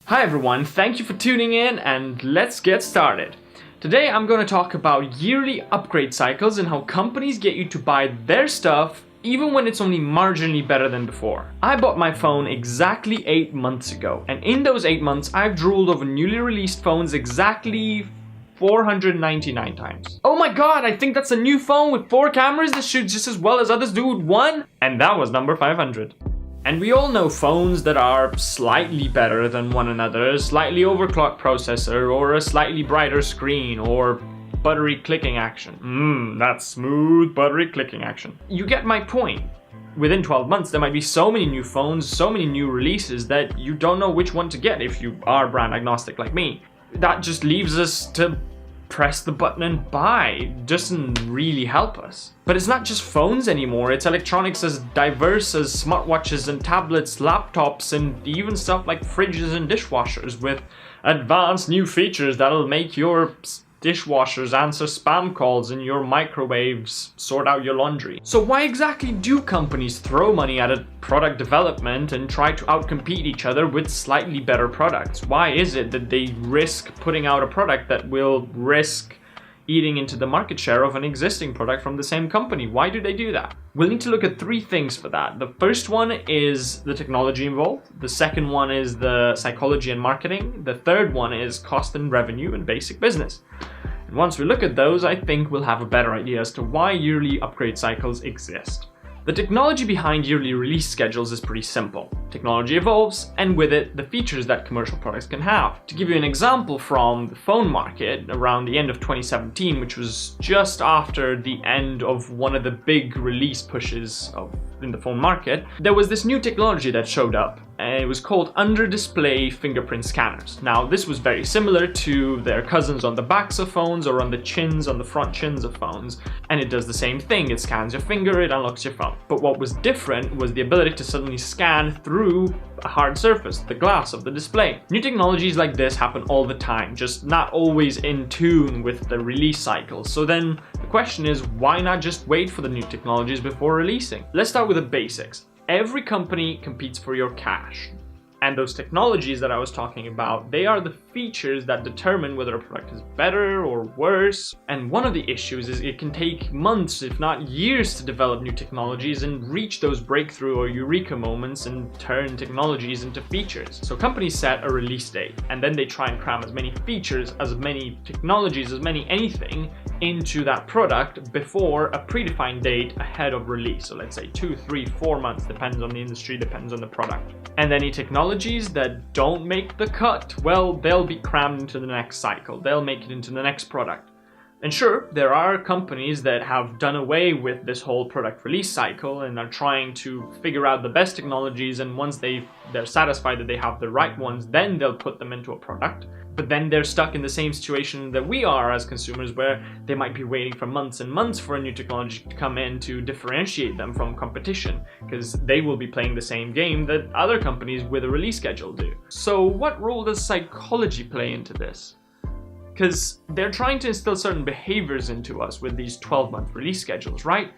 Hi everyone, thank you for tuning in and let's get started. Today I'm going to talk about yearly upgrade cycles and how companies get you to buy their stuff even when it's only marginally better than before. I bought my phone exactly 8 months ago, and in those 8 months I've drooled over newly released phones exactly 499 times. Oh my god, I think that's a new phone with 4 cameras that shoots just as well as others do with 1, and that was number 500. And we all know phones that are slightly better than one another, a slightly overclocked processor, or a slightly brighter screen, or buttery clicking action. That's smooth buttery clicking action. You get my point. Within 12 months there might be so many new phones, so many new releases that you don't know which one to get if you are brand agnostic like me. That just leaves us to press the button and buy. Doesn't really help us. But it's not just phones anymore, it's electronics as diverse as smartwatches and tablets, laptops, and even stuff like fridges and dishwashers with advanced new features that'll make your dishwashers answer spam calls and your microwaves sort out your laundry. So why exactly do companies throw money at a product development and try to outcompete each other with slightly better products? Why is it that they risk putting out a product that will risk eating into the market share of an existing product from the same company? Why do they do that? We'll need to look at 3 things for that. The first one is the technology involved. The second one is the psychology and marketing. The third one is cost and revenue and basic business. And once we look at those, I think we'll have a better idea as to why yearly upgrade cycles exist. The technology behind yearly release schedules is pretty simple. Technology evolves, and with it, the features that commercial products can have. To give you an example from the phone market, around the end of 2017, which was just after the end of one of the big release pushes in the phone market, there was this new technology that showed up, and it was called under-display fingerprint scanners. Now, this was very similar to their cousins on the backs of phones or on the front chins of phones, and it does the same thing. It scans your finger, it unlocks your phone. But what was different was the ability to suddenly scan through a hard surface, the glass of the display. New technologies like this happen all the time, just not always in tune with the release cycle. So then the question is, why not just wait for the new technologies before releasing? Let's start with the basics. Every company competes for your cash. And those technologies that I was talking about, they are the features that determine whether a product is better or worse. And one of the issues is it can take months, if not years, to develop new technologies and reach those breakthrough or eureka moments and turn technologies into features. So companies set a release date, and then they try and cram as many features, as many technologies, as many anything into that product before a predefined date ahead of release. So let's say 2, 3, 4 months, depends on the industry, depends on the product. And any technologies that don't make the cut, well, they'll be crammed into the next cycle. They'll make it into the next product. And sure, there are companies that have done away with this whole product release cycle and are trying to figure out the best technologies, and once they're satisfied that they have the right ones, then they'll put them into a product. But then they're stuck in the same situation that we are as consumers, where they might be waiting for months and months for a new technology to come in to differentiate them from competition, because they will be playing the same game that other companies with a release schedule do. So what role does psychology play into this? Because they're trying to instill certain behaviors into us with these 12-month release schedules, right?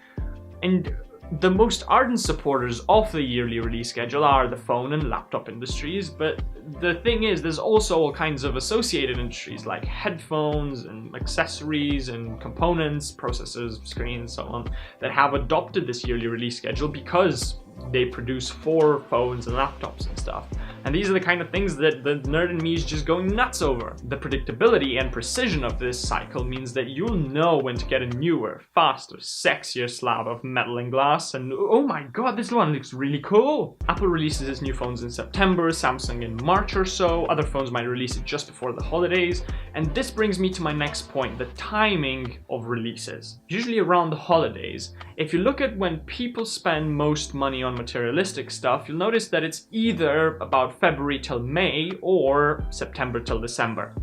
And the most ardent supporters of the yearly release schedule are the phone and laptop industries, but the thing is, there's also all kinds of associated industries like headphones and accessories and components, processors, screens, so on, that have adopted this yearly release schedule because they produce for phones and laptops and stuff. And these are the kind of things that the nerd in me is just going nuts over. The predictability and precision of this cycle means that you'll know when to get a newer, faster, sexier slab of metal and glass, and oh my god, this one looks really cool. Apple releases its new phones in September, Samsung in March or so, other phones might release it just before the holidays, and this brings me to my next point, the timing of releases. Usually around the holidays, if you look at when people spend most money on materialistic stuff, you'll notice that it's either about February till May or September till December.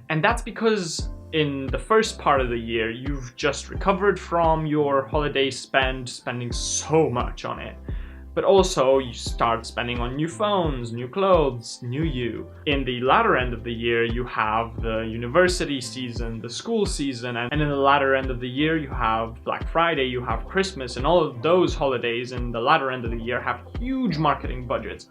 And that's because in the first part of the year, you've just recovered from your holiday spending so much on it. But also you start spending on new phones, new clothes, new you. In the latter end of the year, you have the university season, the school season, and in the latter end of the year, you have Black Friday, you have Christmas, and all of those holidays in the latter end of the year have huge marketing budgets.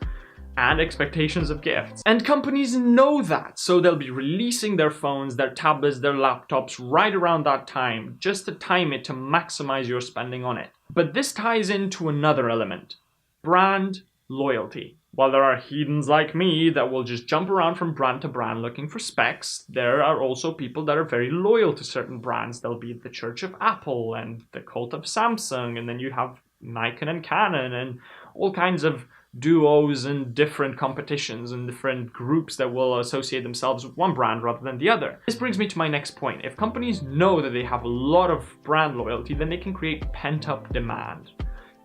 and expectations of gifts. And companies know that, so they'll be releasing their phones, their tablets, their laptops right around that time, just to time it to maximize your spending on it. But this ties into another element: brand loyalty. While there are heathens like me that will just jump around from brand to brand looking for specs, there are also people that are very loyal to certain brands. They'll be the Church of Apple and the cult of Samsung, and then you have Nikon and Canon and all kinds of duos and different competitions and different groups that will associate themselves with one brand rather than the other. This brings me to my next point. If companies know that they have a lot of brand loyalty, then they can create pent-up demand.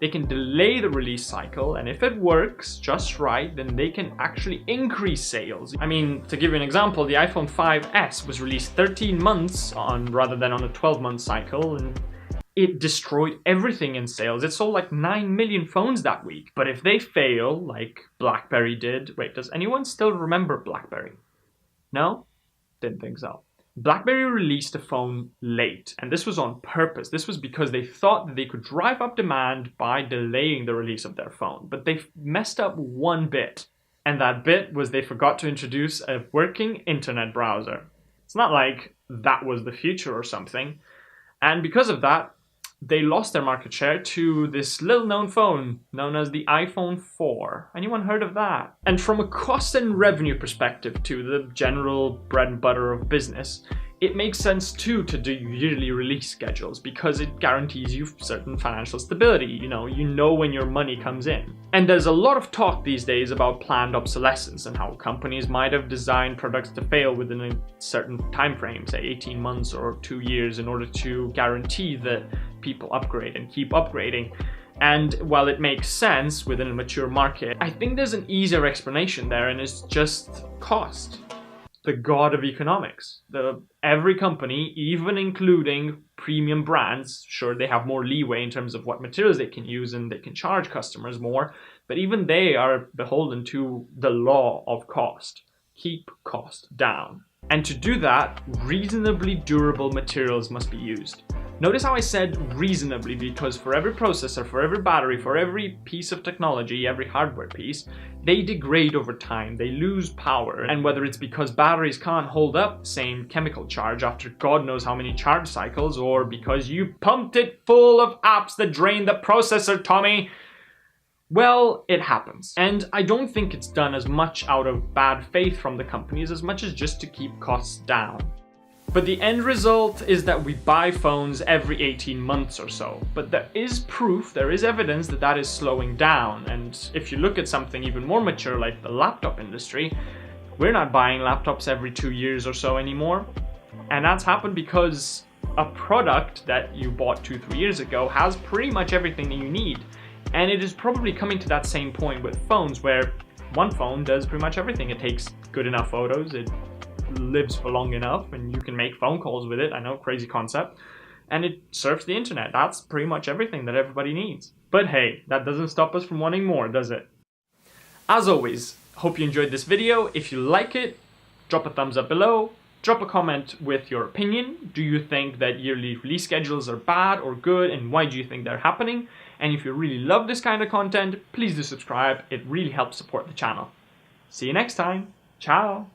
They can delay the release cycle, and if it works just right, then they can actually increase sales. I mean, to give you an example, the iPhone 5S was released 13 months on rather than on a 12-month cycle, and it destroyed everything in sales. It sold like 9 million phones that week. But if they fail, like BlackBerry did... Wait, does anyone still remember BlackBerry? No? Didn't think so. BlackBerry released a phone late, and this was on purpose. This was because they thought that they could drive up demand by delaying the release of their phone. But they messed up one bit, and that bit was they forgot to introduce a working internet browser. It's not like that was the future or something. And because of that, they lost their market share to this little-known phone known as the iPhone 4. Anyone heard of that? And from a cost and revenue perspective to the general bread and butter of business, it makes sense too to do yearly release schedules because it guarantees you certain financial stability. You know when your money comes in. And there's a lot of talk these days about planned obsolescence and how companies might have designed products to fail within a certain time frame, say 18 months or 2 years, in order to guarantee that people upgrade and keep upgrading. And while it makes sense within a mature market, I think there's an easier explanation there, and it's just cost. The god of economics. Every company, even including premium brands, sure, they have more leeway in terms of what materials they can use and they can charge customers more, but even they are beholden to the law of cost. Keep cost down. And to do that, reasonably durable materials must be used. Notice how I said reasonably, because for every processor, for every battery, for every piece of technology, every hardware piece, they degrade over time, they lose power. And whether it's because batteries can't hold up the same chemical charge after God knows how many charge cycles, or because you pumped it full of apps that drain the processor, Tommy, well, it happens. And I don't think it's done as much out of bad faith from the companies as much as just to keep costs down. But the end result is that we buy phones every 18 months or so. But there is proof, there is evidence that that is slowing down. And if you look at something even more mature like the laptop industry, we're not buying laptops every 2 years or so anymore. And that's happened because a product that you bought 2-3 years ago has pretty much everything that you need. And it is probably coming to that same point with phones where one phone does pretty much everything. It takes good enough photos, it lives for long enough, and you can make phone calls with it. I know, crazy concept. And it surfs the internet. That's pretty much everything that everybody needs. But hey, that doesn't stop us from wanting more, does it? As always, hope you enjoyed this video. If you like it, drop a thumbs up below. Drop a comment with your opinion. Do you think that yearly release schedules are bad or good, and why do you think they're happening? And if you really love this kind of content, please do subscribe. It really helps support the channel. See you next time. Ciao!